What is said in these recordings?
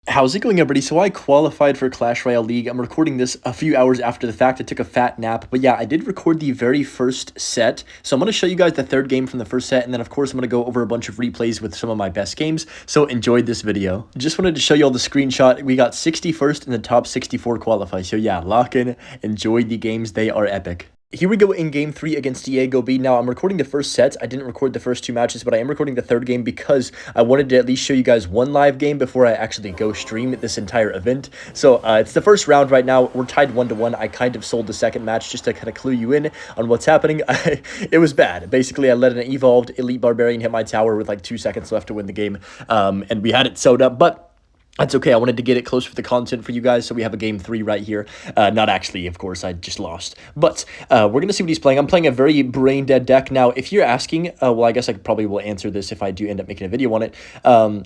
How's it going, everybody? So I qualified for Clash Royale League. I'm recording this a few hours after the fact. I took a fat nap. But yeah, I did record the very first set. So I'm going to show you guys the third game from the first set. And then, of course, I'm going to go over a bunch of replays with some of my best games. So enjoyed this video. Just wanted to show you all the screenshot. We got 61st in the top 64 qualify. So yeah, lock in. Enjoyed the games. They are epic. Here we go in game 3 against Diego B. Now, I'm recording the first set. I didn't record the first two matches, but I am recording the third game because I wanted to at least show you guys one live game before I actually go stream this entire event. So, it's the first round right now. We're tied 1-1. I kind of sold the second match just to kind of clue you in on what's happening. It was bad. Basically, I let an evolved Elite Barbarian hit my tower with like 2 seconds left to win the game, and we had it sewed up, but that's okay. I wanted to get it close for the content for you guys, so we have a game 3 right here. Not actually, of course, I just lost. But we're going to see what he's playing. I'm playing a very brain-dead deck. Now, if you're asking, well, I guess I probably will answer this if I do end up making a video on it.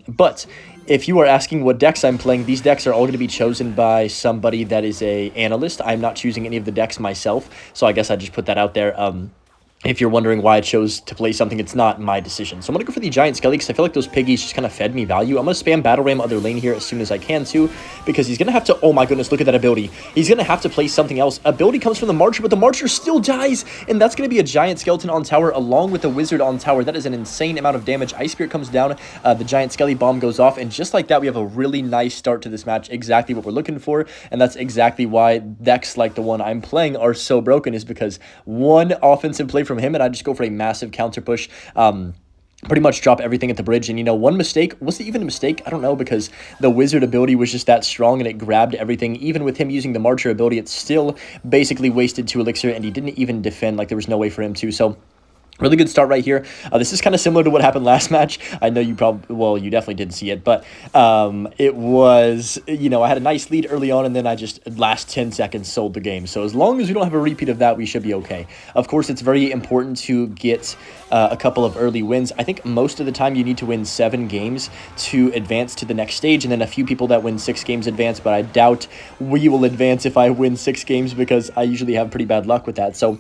But if you are asking what decks I'm playing, these decks are all going to be chosen by somebody that is a analyst. I'm not choosing any of the decks myself, so I guess I just put that out there. If you're wondering why I chose to play something, it's not my decision. So I'm going to go for the Giant Skelly because I feel like those piggies just kind of fed me value. I'm going to spam Battle Ram other lane here as soon as I can too, because he's going to have to, oh my goodness, look at that ability. He's going to have to play something else. Ability comes from the Marcher, but the Marcher still dies, and that's going to be a Giant Skeleton on tower along with the Wizard on tower. That is an insane amount of damage. Ice Spirit comes down, the Giant Skelly bomb goes off, and just like that, we have a really nice start to this match, exactly what we're looking for, and that's exactly why decks like the one I'm playing are so broken, is because one offensive play from him, and I just go for a massive counter push, pretty much drop everything at the bridge. And, you know, one mistake, was it even a mistake? I don't know, because the Wizard ability was just that strong and it grabbed everything. Even with him using the Marcher ability, it still basically wasted 2 elixir, and he didn't even defend. Like, there was no way for him to. So really good start right here. This is kind of similar to what happened last match. I know you probably, well, you definitely didn't see it, but it was, you know, I had a nice lead early on, and then I just, last 10 seconds, sold the game. So as long as we don't have a repeat of that, we should be okay. Of course, it's very important to get a couple of early wins. I think most of the time you need to win 7 games to advance to the next stage, and then a few people that win 6 games advance, but I doubt we will advance if I win 6 games because I usually have pretty bad luck with that. So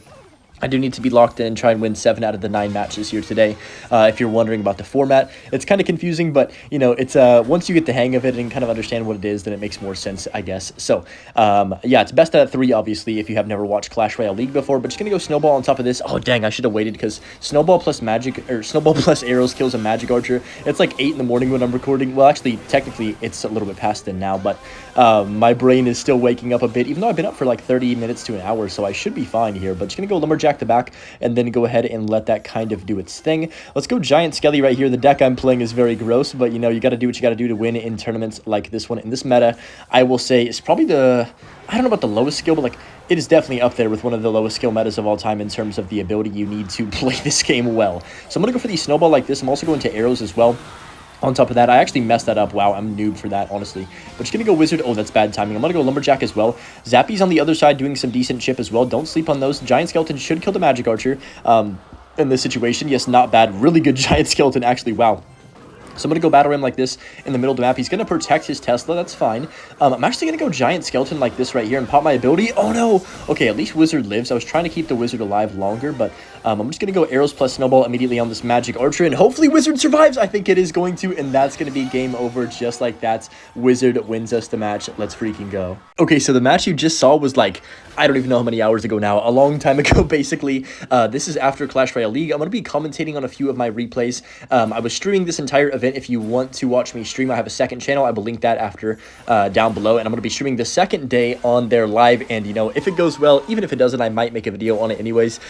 I do need to be locked in and try and win 7 out of the 9 matches here today. If you're wondering about the format, it's kind of confusing, but, you know, it's once you get the hang of it and kind of understand what it is, then it makes more sense, I guess. So, yeah, it's best out of 3, obviously, if you have never watched Clash Royale League before, but just going to go Snowball on top of this. Oh, dang, I should have waited, because Snowball plus magic, or Snowball plus arrows kills a magic archer. It's like 8 in the morning when I'm recording. Well, actually, technically, it's a little bit past then now, but my brain is still waking up a bit, even though I've been up for like 30 minutes to an hour, so I should be fine here. But just going to go Lumberjack the back, and then go ahead and let that kind of do its thing. Let's go Giant Skelly right here. The deck I'm playing is very gross, but, you know, you got to do what you got to do to win in tournaments like this one. In this meta, I will say, it's probably the, I don't know about the lowest skill, but, like, it is definitely up there with one of the lowest skill metas of all time in terms of the ability you need to play this game well. So I'm going to go for the Snowball like this. I'm also going to arrows as well. On top of that, I actually messed that up. Wow, I'm a noob for that, honestly. But just going to go Wizard. Oh, that's bad timing. I'm going to go Lumberjack as well. Zappy's on the other side doing some decent chip as well. Don't sleep on those. Giant Skeleton should kill the Magic Archer in this situation. Yes, not bad. Really good Giant Skeleton, actually. Wow. So I'm going to go Battle Ram like this in the middle of the map. He's going to protect his Tesla. That's fine. I'm actually going to go Giant Skeleton like this right here and pop my ability. Oh, no. Okay, at least Wizard lives. I was trying to keep the Wizard alive longer, but I'm just going to go Arrows plus Snowball immediately on this Magic Archer, and hopefully Wizard survives. I think it is going to, and that's going to be game over just like that. Wizard wins us the match. Let's freaking go. Okay, so the match you just saw was like, I don't even know how many hours ago now, a long time ago, basically. This is after Clash Royale League. I'm going to be commentating on a few of my replays. I was streaming this entire event. If you want to watch me stream, I have a second channel. I will link that after down below, and I'm going to be streaming the second day on there live, and, you know, if it goes well, even if it doesn't, I might make a video on it anyways.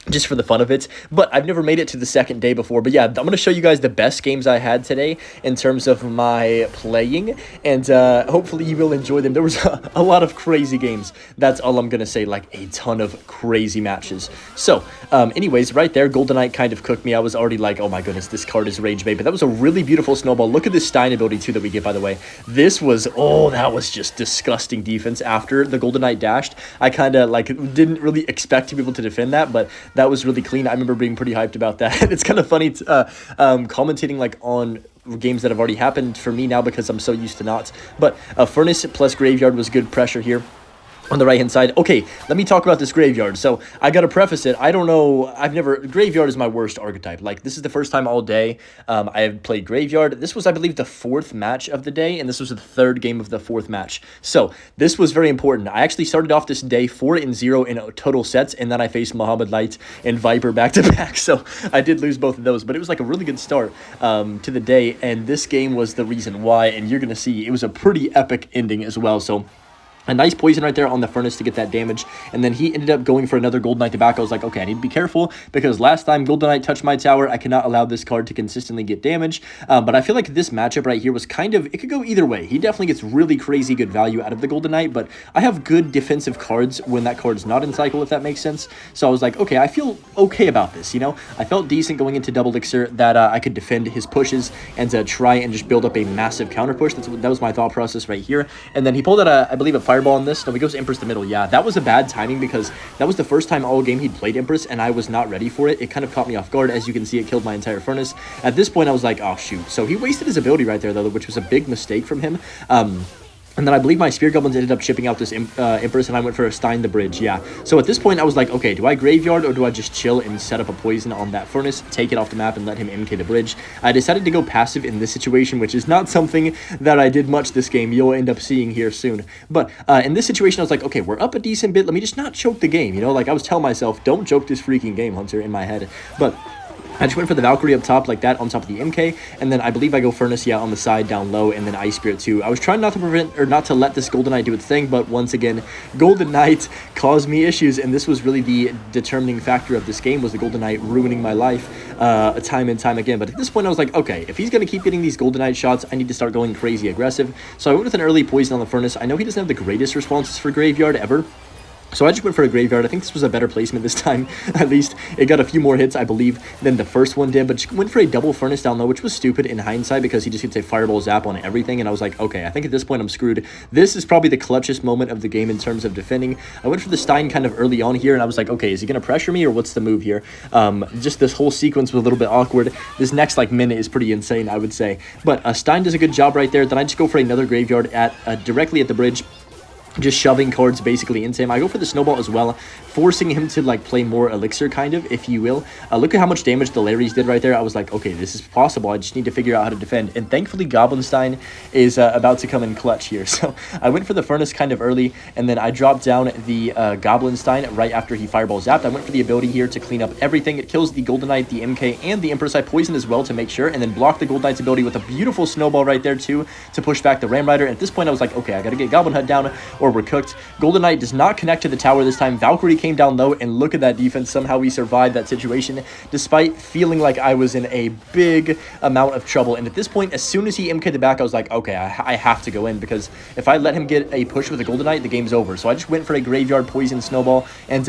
Just for the fun of it, but I've never made it to the second day before. But yeah, I'm going to show you guys the best games I had today in terms of my playing, and hopefully you will enjoy them. There was a lot of crazy games. That's all I'm going to say, like a ton of crazy matches. So anyways, right there, Golden Knight kind of cooked me. I was already like, oh my goodness, this card is rage bait, but that was a really beautiful snowball. Look at this Stein ability too that we get, by the way. This was, oh, that was just disgusting defense after the Golden Knight dashed. I kind of like didn't really expect to be able to defend that, but that was really clean. I remember being pretty hyped about that. It's kind of funny commentating like on games that have already happened for me now because I'm so used to not. But Furnace plus Graveyard was good pressure here. on the right hand side. Okay, let me talk about this graveyard. So I gotta preface it, I don't know, graveyard is my worst archetype. Like, this is the first time all day I have played graveyard. This was, I believe, the 4th match of the day, and this was the 3rd game of the 4th match. So this was very important. I actually started off this day 4-0 in total sets, and then I faced Muhammad Light and Viper back to back. So I did lose both of those, but it was like a really good start to the day, and this game was the reason why, and you're gonna see it was a pretty epic ending as well. So a nice poison right there on the furnace to get that damage, and then he ended up going for another Golden Knight to back. I was like, okay, I need to be careful, because last time Golden Knight touched my tower, I cannot allow this card to consistently get damage, but I feel like this matchup right here was kind of, it could go either way. He definitely gets really crazy good value out of the Golden Knight, but I have good defensive cards when that card's not in cycle, if that makes sense. So I was like, okay, I feel okay about this, you know? I felt decent going into double elixir that I could defend his pushes and try and just build up a massive counter push. That was my thought process right here. And then he pulled out, I believe, a fireball on this. No, he goes Empress the middle. Yeah, that was a bad timing because that was the first time all game he'd played Empress, and I was not ready for it. It kind of caught me off guard. As you can see, it killed my entire furnace. At this point, I was like, oh, shoot. So he wasted his ability right there, though, which was a big mistake from him. And then I believe my Spear Goblins ended up chipping out this Empress, and I went for a Stein the Bridge, yeah. So at this point, I was like, okay, do I Graveyard, or do I just chill and set up a poison on that furnace, take it off the map, and let him MK the bridge? I decided to go passive in this situation, which is not something that I did much this game. You'll end up seeing here soon. But in this situation, I was like, okay, we're up a decent bit. Let me just not choke the game, you know? Like, I was telling myself, don't choke this freaking game, Hunter, in my head. But I just went for the Valkyrie up top like that on top of the MK, and then I believe I go Furnace, yeah, on the side down low, and then Ice Spirit too. I was trying not to let this Golden Knight do its thing, but once again, Golden Knight caused me issues, and this was really the determining factor of this game, was the Golden Knight ruining my life time and time again. But at this point, I was like, okay, if he's going to keep getting these Golden Knight shots, I need to start going crazy aggressive. So I went with an early poison on the Furnace. I know he doesn't have the greatest responses for Graveyard ever, so I just went for a Graveyard. I think this was a better placement this time. At least it got a few more hits, I believe, than the first one did. But just went for a double Furnace down low, which was stupid in hindsight because he just gets a Fireball Zap on everything. And I was like, okay, I think at this point I'm screwed. This is probably the clutchest moment of the game in terms of defending. I went for the Stein kind of early on here, and I was like, okay, is he going to pressure me, or what's the move here? Just this whole sequence was a little bit awkward. This next like minute is pretty insane, I would say. But Stein does a good job right there. Then I just go for another Graveyard at directly at the bridge, just shoving cards basically into him. I go for the Snowball as well, forcing him to like play more Elixir, kind of, if you will. Look at how much damage the Larrys did right there. I was like, okay, this is possible. I just need to figure out how to defend. And thankfully, Goblinstein is about to come in clutch here. So I went for the Furnace kind of early, and then I dropped down the Goblinstein right after he Fireball Zapped. I went for the ability here to clean up everything. It kills the Golden Knight, the MK, and the Empress. I poisoned as well to make sure, and then blocked the Golden Knight's ability with a beautiful Snowball right there too to push back the Ram Rider. And at this point, I was like, okay, I gotta get Goblin Hut down or we're cooked. Golden Knight does not connect to the tower this time. Valkyrie came down low, and look at that defense. Somehow we survived that situation despite feeling like I was in a big amount of trouble. And at this point, as soon as he MK'd the back, I was like, okay, I have to go in, because if I let him get a push with a Golden Knight, the game's over. So I just went for a Graveyard Poison Snowball, and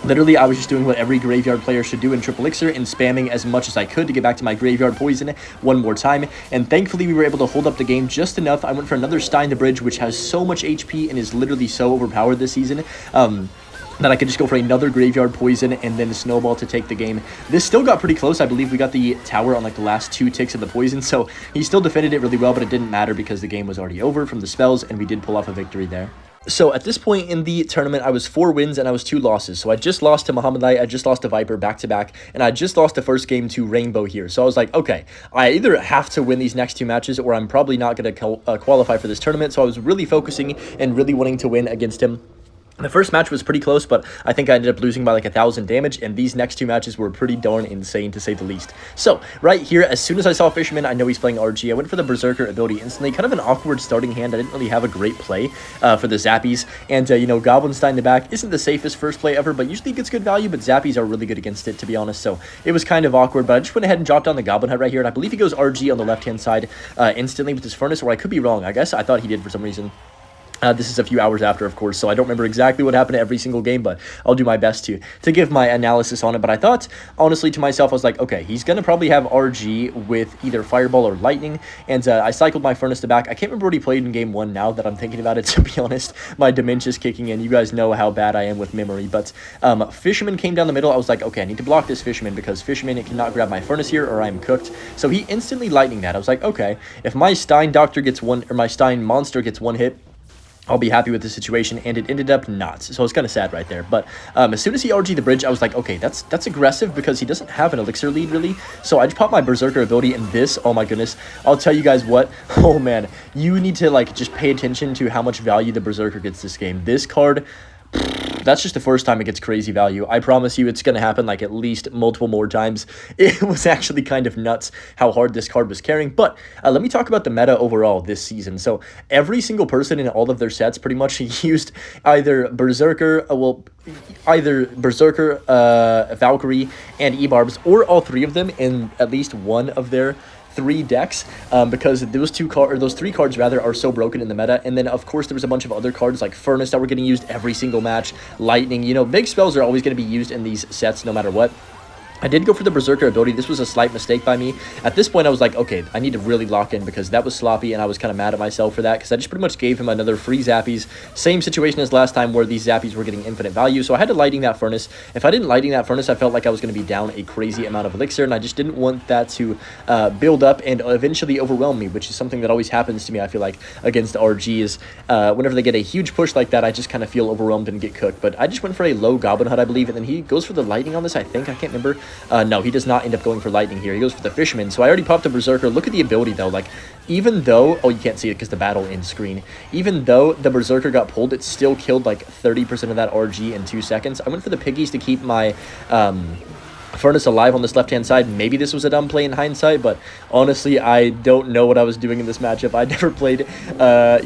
literally, I was just doing what every Graveyard player should do in Triple Elixir, and spamming as much as I could to get back to my Graveyard Poison one more time. And thankfully, we were able to hold up the game just enough. I went for another Stein the Bridge, which has so much HP and is literally so overpowered this season, that I could just go for another Graveyard Poison and then Snowball to take the game. This still got pretty close. I believe we got the tower on like the last 2 ticks of the poison, so he still defended it really well, but it didn't matter because the game was already over from the spells, and we did pull off a victory there. So at this point in the tournament, I was 4 wins and I was 2 losses. So I just lost to Muhammad Light, I just lost to Viper back-to-back, and I just lost the first game to Rainbow here. So I was like, okay, I either have to win these next 2 matches, or I'm probably not going to qualify for this tournament. So I was really focusing and really wanting to win against him. The first match was pretty close, but I think I ended up losing by like 1,000 damage, and these next 2 matches were pretty darn insane, to say the least. So, right here, as soon as I saw Fisherman, I know he's playing RG. I went for the Berserker ability instantly. Kind of an awkward starting hand. I didn't really have a great play for the Zappies, and, you know, Goblinstein in the back isn't the safest first play ever, but usually gets good value, but Zappies are really good against it, to be honest, so it was kind of awkward, but I just went ahead and dropped down the Goblin Hut right here, and I believe he goes RG on the left-hand side instantly with his Furnace, or I could be wrong. I guess I thought he did for some reason. This is a few hours after, of course, so I don't remember exactly what happened every single game, but I'll do my best to give my analysis on it. But I thought, honestly, to myself, I was like, okay, he's going to probably have RG with either Fireball or Lightning, and I cycled my Furnace to back. I can't remember what he played in Game 1 now that I'm thinking about it, to be honest. My dementia's kicking in. You guys know how bad I am with memory, but Fisherman came down the middle. I was like, okay, I need to block this Fisherman, because Fisherman cannot grab my Furnace here, or I'm cooked. So he instantly Lightning that. I was like, okay, if my Stein Doctor gets one, or my Stein Monster gets one hit, I'll be happy with the situation, and it ended up not. So it's kind of sad right there. But as soon as he RG'd the bridge, I was like, okay, that's aggressive because he doesn't have an elixir lead, really. So I just popped my Berserker ability, and this, oh my goodness, I'll tell you guys what, oh man, you need to, like, just pay attention to how much value the Berserker gets this game. This card, that's just the first time it gets crazy value. I promise you it's going to happen like at least multiple more times. It was actually kind of nuts how hard this card was carrying. But let me talk about the meta overall this season. So every single person in all of their sets pretty much used either Berserker, Valkyrie, and E-Barbs, or all three of them in at least one of their 3 decks, because those those 3 cards rather are so broken in the meta. And then of course there was a bunch of other cards like Furnace that were getting used every single match, Lightning, you know, big spells are always going to be used in these sets no matter what. I did go for the Berserker ability. This was a slight mistake by me. At this point, I was like, okay, I need to really lock in because that was sloppy, and I was kind of mad at myself for that because I just pretty much gave him another free Zappies. Same situation as last time where these Zappies were getting infinite value, so I had to Lighting that Furnace. If I didn't Lighting that Furnace, I felt like I was going to be down a crazy amount of Elixir, and I just didn't want that to build up and eventually overwhelm me, which is something that always happens to me, I feel like, against RGs. Whenever they get a huge push like that, I just kind of feel overwhelmed and get cooked. But I just went for a low Goblin Hut, I believe, and then he goes for the Lightning on this, I think. I can't remember. No, he does not end up going for Lightning here. He goes for the Fisherman. So I already popped a Berserker. Look at the ability though. Like, even though, oh, you can't see it because the battle end screen, even though the Berserker got pulled, it still killed like 30% of that RG in 2 seconds. I went for the Piggies to keep my Furnace alive on this left-hand side. Maybe this was a dumb play in hindsight, but honestly, I don't know what I was doing in this matchup. I never played,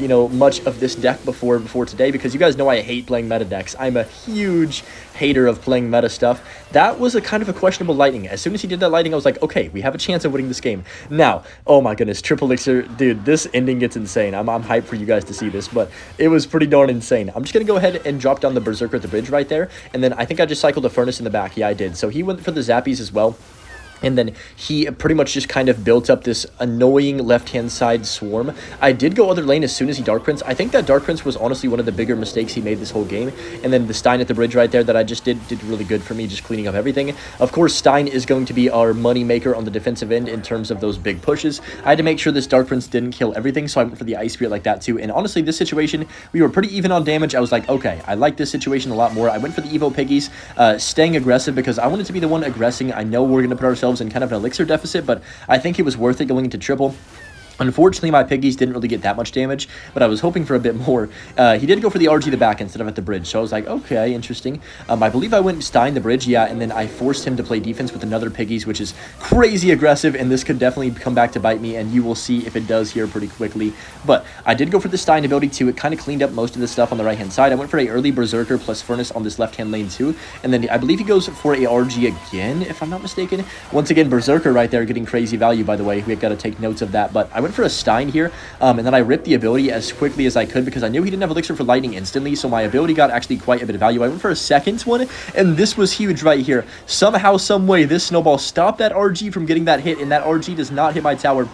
you know, much of this deck before today, because you guys know I hate playing meta decks. I'm a huge hater of playing meta stuff. That was a kind of a questionable Lightning. As soon as he did that Lightning, I was like, okay, we have a chance of winning this game. Now, oh my goodness, triple elixir, dude, this ending gets insane. I'm hyped for you guys to see this, but it was pretty darn insane. I'm just gonna go ahead and drop down the Berserker at the bridge right there, and then I think I just cycled a Furnace in the back. Yeah, I did. So he went for the Zappies as well. And then he pretty much just kind of built up this annoying left-hand side swarm. I did go other lane as soon as he Dark Prince. I think that Dark Prince was honestly one of the bigger mistakes he made this whole game. And then the Stein at the bridge right there that I just did really good for me, just cleaning up everything. Of course, Stein is going to be our money maker on the defensive end in terms of those big pushes. I had to make sure this Dark Prince didn't kill everything, so I went for the Ice Spirit like that too. And honestly, this situation, we were pretty even on damage. I was like, okay, I like this situation a lot more. I went for the Evo Piggies, staying aggressive because I wanted to be the one aggressing. I know we're going to put ourselves in kind of an elixir deficit, but I think it was worth it going into triple. Unfortunately, my Piggies didn't really get that much damage, but I was hoping for a bit more. He did go for the RG the back instead of at the bridge, so I was like, okay, interesting. I believe I went Stein the bridge, yeah, and then I forced him to play defense with another Piggies, which is crazy aggressive, and this could definitely come back to bite me, and you will see if it does here pretty quickly. But I did go for the Stein ability too. It kind of cleaned up most of the stuff on the right-hand side. I went for a early Berserker plus Furnace on this left-hand lane too, and then I believe he goes for a RG again, if I'm not mistaken. Once again, Berserker right there getting crazy value, by the way. We've got to take notes of that, but I went for a Stein here. And then I ripped the ability as quickly as I could because I knew he didn't have Elixir for Lightning instantly, so my ability got actually quite a bit of value. I went for a second one, and this was huge right here. Somehow, some way, this snowball stopped that RG from getting that hit, and that RG does not hit my tower,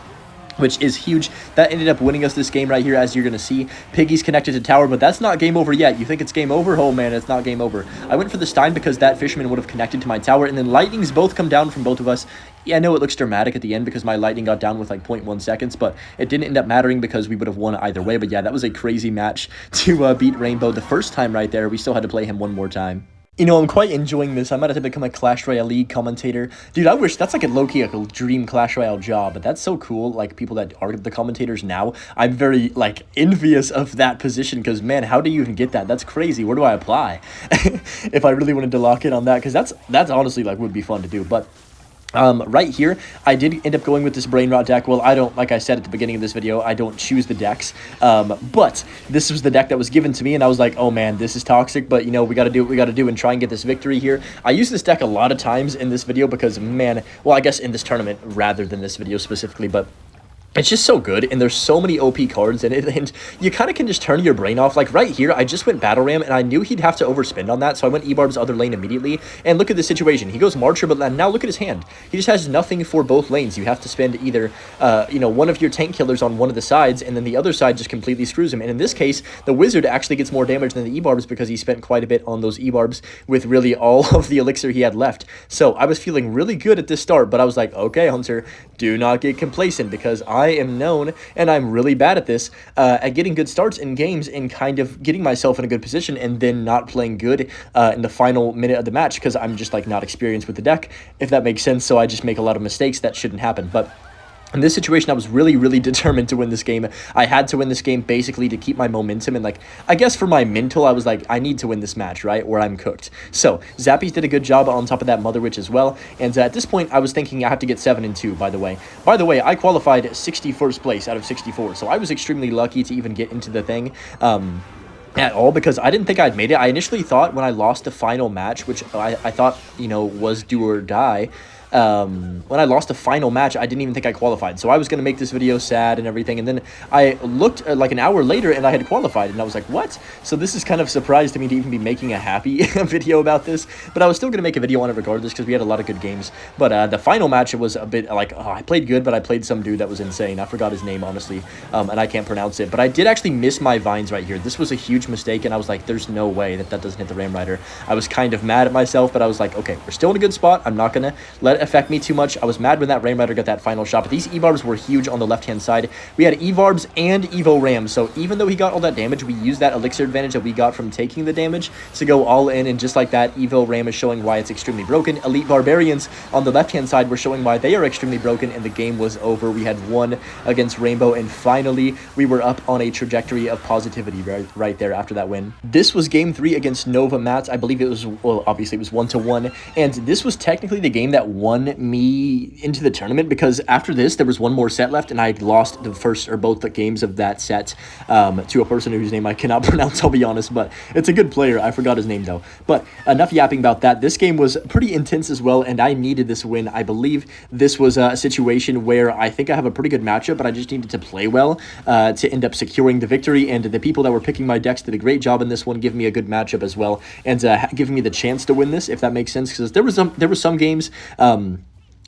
which is huge. That ended up winning us this game right here, as you're going to see. Piggy's connected to tower, but that's not game over yet. You think it's game over? Oh, man, it's not game over. I went for the Stein because that Fisherman would have connected to my tower, and then Lightnings both come down from both of us. Yeah, I know it looks dramatic at the end because my Lightning got down with like 0.1 seconds, but it didn't end up mattering because we would have won either way. But yeah, that was a crazy match to beat Rainbow the first time right there. We still had to play him one more time. You know, I'm quite enjoying this. I might have to become a Clash Royale League commentator. Dude, I wish that's like a low-key, like a dream Clash Royale job, but that's so cool, like people that are the commentators now. I'm very, like, envious of that position because, man, how do you even get that? That's crazy. Where do I apply? If I really wanted to lock in on that, because that's honestly, like, would be fun to do, but right here, I did end up going with this Brain Rot deck. Well, I don't, like I said at the beginning of this video, I don't choose the decks, but this was the deck that was given to me, and I was like, oh man, this is toxic, but you know, we got to do what we got to do and try and get this victory here. I use this deck a lot of times in this video because, man, well, I guess in this tournament rather than this video specifically, but it's just so good, and there's so many OP cards in it, and you kind of can just turn your brain off. Like right here, I just went Battle Ram, and I knew he'd have to overspend on that, so I went E-Barb's other lane immediately, and look at the situation. He goes Marcher, but now look at his hand. He just has nothing for both lanes. You have to spend either, you know, one of your tank killers on one of the sides, and then the other side just completely screws him. And in this case, the Wizard actually gets more damage than the E-Barbs because he spent quite a bit on those E-Barbs with really all of the elixir he had left. So I was feeling really good at this start, but I was like, okay, Hunter, do not get complacent because I am known, and I'm really bad at this, at getting good starts in games and kind of getting myself in a good position and then not playing good in the final minute of the match because I'm just like not experienced with the deck, if that makes sense. So I just make a lot of mistakes that shouldn't happen. But in this situation, I was really, really determined to win this game. I had to win this game basically to keep my momentum. And, like, I guess for my mental, I was like, I need to win this match, right? Or I'm cooked. So, Zappies did a good job on top of that Mother Witch as well. And at this point, I was thinking I have to get 7-2, by the way. By the way, I qualified 61st place out of 64. So, I was extremely lucky to even get into the thing. At all, because I didn't think I'd made it. I initially thought when I lost the final match, which I thought, you know, was do or die, when I lost the final match, I didn't even think I qualified. So I was going to make this video sad and everything. And then I looked like an hour later and I had qualified. And I was like, what? So this is kind of a surprise to me to even be making a happy video about this. But I was still going to make a video on it regardless because we had a lot of good games. But the final match, it was a bit like, oh, I played good, but I played some dude that was insane. I forgot his name, honestly. And I can't pronounce it. But I did actually miss my vines right here. This was a huge mistake. And I was like, there's no way that doesn't hit the Ram Rider. I was kind of mad at myself, but I was like, okay, we're still in a good spot. I'm not going to let it affect me too much. I was mad when that Ram Rider got that final shot, but these Evarbs were huge on the left-hand side. We had Evarbs and Evo Rams, so even though he got all that damage, we used that elixir advantage that we got from taking the damage to go all in, and just like that, Evo Ram is showing why it's extremely broken. Elite Barbarians on the left-hand side were showing why they are extremely broken, and the game was over. We had won against Rainbow, and finally, we were up on a trajectory of positivity right there after that win. This was game 3 against Nova Mats. I believe it was, well, obviously it was 1-1, and this was technically the game that won me into the tournament, because after this there was one more set left and I lost the first or both the games of that set to a person whose name I cannot pronounce, I'll be honest, but it's a good player. I forgot his name though. But enough yapping about that. This game was pretty intense as well, and I needed this win. I believe this was a situation where I think I have a pretty good matchup, but I just needed to play well to end up securing the victory, and the people that were picking my decks did a great job in this one, giving me a good matchup as well, and giving me the chance to win this, if that makes sense, because there were some games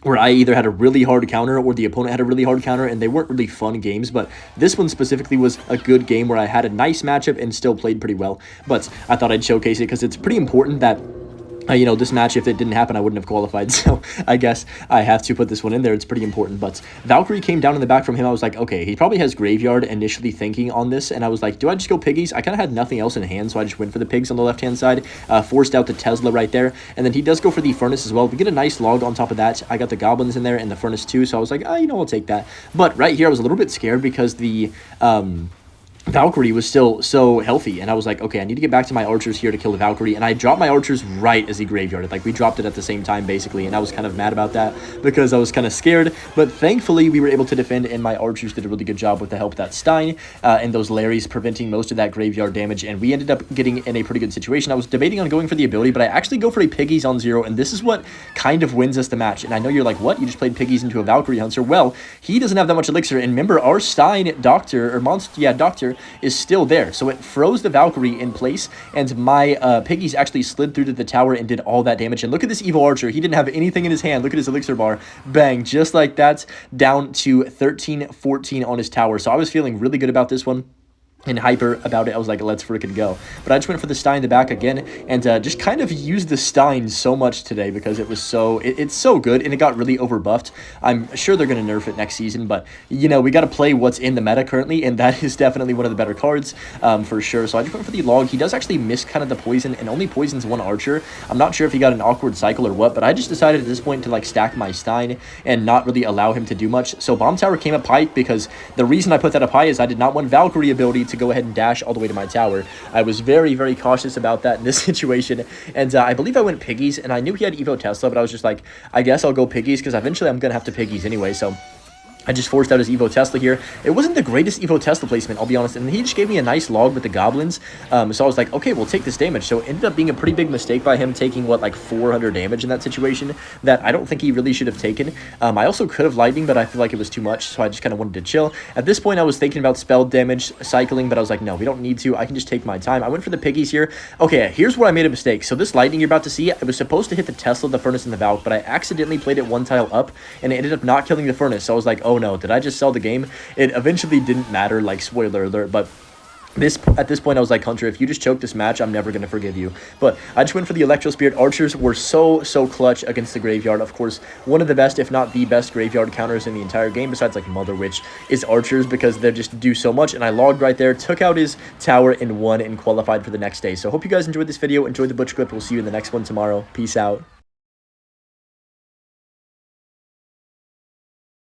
where I either had a really hard counter or the opponent had a really hard counter, and they weren't really fun games, but this one specifically was a good game where I had a nice matchup and still played pretty well. But I thought I'd showcase it because it's pretty important that you know, this match, if it didn't happen, I wouldn't have qualified, so I guess I have to put this one in there. It's pretty important. But Valkyrie came down in the back from him. I was like, okay, he probably has Graveyard initially thinking on this, and I was like, do I just go Piggies? I kind of had nothing else in hand, so I just went for the Pigs on the left-hand side, forced out the Tesla right there, and then he does go for the Furnace as well. We get a nice log on top of that. I got the Goblins in there and the Furnace too, so I was like, you know, I'll take that. But right here, I was a little bit scared because the Valkyrie was still so healthy, and I was like, okay, I need to get back to my archers here to kill the Valkyrie, and I dropped my archers right as he graveyarded. Like, we dropped it at the same time, basically, and I was kind of mad about that because I was kind of scared, but thankfully, we were able to defend, and my archers did a really good job with the help of that Stein and those Larrys preventing most of that graveyard damage, and we ended up getting in a pretty good situation. I was debating on going for the ability, but I actually go for a Piggies on 0, and this is what kind of wins us the match, and I know you're like, what? You just played Piggies into a Valkyrie Hunter? Well, he doesn't have that much elixir, and remember, our Stein Doctor, or Monster, yeah, Doctor, is still there, so it froze the Valkyrie in place, and my Piggies actually slid through to the tower and did all that damage. And look at this evil archer, he didn't have anything in his hand. Look at his elixir bar, bang, just like that, down to 13-14 on his tower. So I was feeling really good about this one and hyper about it. I was like, let's freaking go. But I just went for the Stein in the back again, and just kind of used the Stein so much today because it was so, it's so good, and it got really overbuffed. I'm sure they're going to nerf it next season, but, you know, we got to play what's in the meta currently, and that is definitely one of the better cards for sure. So I just went for the log. He does actually miss kind of the poison, and only poisons one archer. I'm not sure if he got an awkward cycle or what, but I just decided at this point to, like, stack my Stein and not really allow him to do much. So Bomb Tower came up high because the reason I put that up high is I did not want Valkyrie ability to go ahead and dash all the way to my tower. I was very, very cautious about that in this situation, and I believe I went Piggies, and I knew he had Evo Tesla, but I was just like, I guess I'll go Piggies, because eventually I'm going to have to Piggies anyway, so I just forced out his Evo Tesla here. It wasn't the greatest Evo Tesla placement, I'll be honest, and he just gave me a nice log with the Goblins, so I was like, okay, we'll take this damage. So it ended up being a pretty big mistake by him taking, what, like 400 damage in that situation that I don't think he really should have taken. I also could have Lightning, but I feel like it was too much, so I just kind of wanted to chill. At this point, I was thinking about spell damage, cycling, but I was like, no, we don't need to. I can just take my time. I went for the Piggies here. Okay, here's where I made a mistake. So this Lightning you're about to see, it was supposed to hit the Tesla, the Furnace, and the Valk, but I accidentally played it one tile up, and it ended up not killing the Furnace, so I was like, oh no, did I just sell the game? It eventually didn't matter, like, spoiler alert, but At this point, I was like, Hunter, if you just choke this match, I'm never going to forgive you. But I just went for the Electro Spirit. Archers were so clutch against the Graveyard. Of course, one of the best, if not the best, Graveyard counters in the entire game, besides like Mother Witch, is Archers, because they just do so much. And I logged right there, took out his tower, and won and qualified for the next day. So hope you guys enjoyed this video. Enjoy the Butcher Clip. We'll see you in the next one tomorrow. Peace out.